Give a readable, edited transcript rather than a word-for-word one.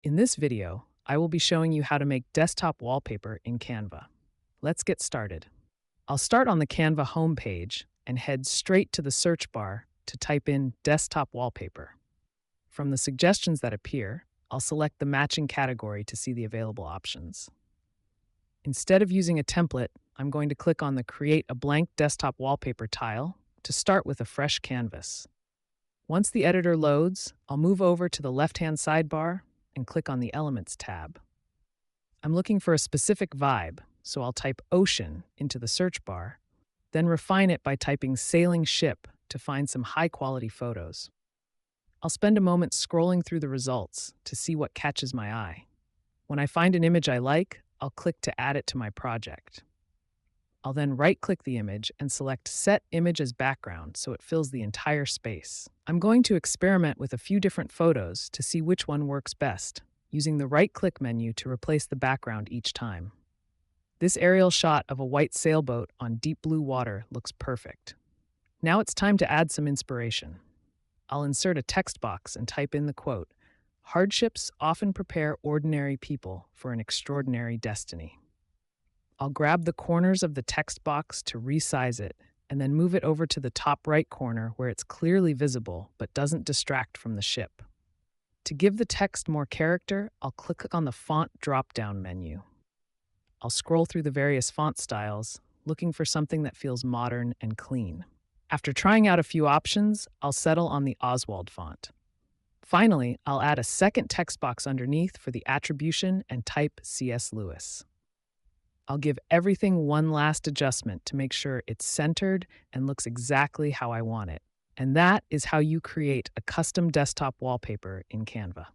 In this video, I will be showing you how to make desktop wallpaper in Canva. Let's get started. I'll start on the Canva homepage and head straight to the search bar to type in desktop wallpaper. From the suggestions that appear, I'll select the matching category to see the available options. Instead of using a template, I'm going to click on the Create a Blank Desktop Wallpaper tile to start with a fresh canvas. Once the editor loads, I'll move over to the left-hand sidebar and click on the Elements tab. I'm looking for a specific vibe, so I'll type ocean into the search bar, then refine it by typing sailing ship to find some high-quality photos. I'll spend a moment scrolling through the results to see what catches my eye. When I find an image I like, I'll click to add it to my project. I'll then right-click the image and select Set Image as Background so it fills the entire space. I'm going to experiment with a few different photos to see which one works best, using the right-click menu to replace the background each time. This aerial shot of a white sailboat on deep blue water looks perfect. Now it's time to add some inspiration. I'll insert a text box and type in the quote, "Hardships often prepare ordinary people for an extraordinary destiny." I'll grab the corners of the text box to resize it and then move it over to the top right corner where it's clearly visible but doesn't distract from the ship. To give the text more character, I'll click on the Font drop-down menu. I'll scroll through the various font styles, looking for something that feels modern and clean. After trying out a few options, I'll settle on the Oswald font. Finally, I'll add a second text box underneath for the attribution and type C.S. Lewis. I'll give everything one last adjustment to make sure it's centered and looks exactly how I want it. And that is how you create a custom desktop wallpaper in Canva.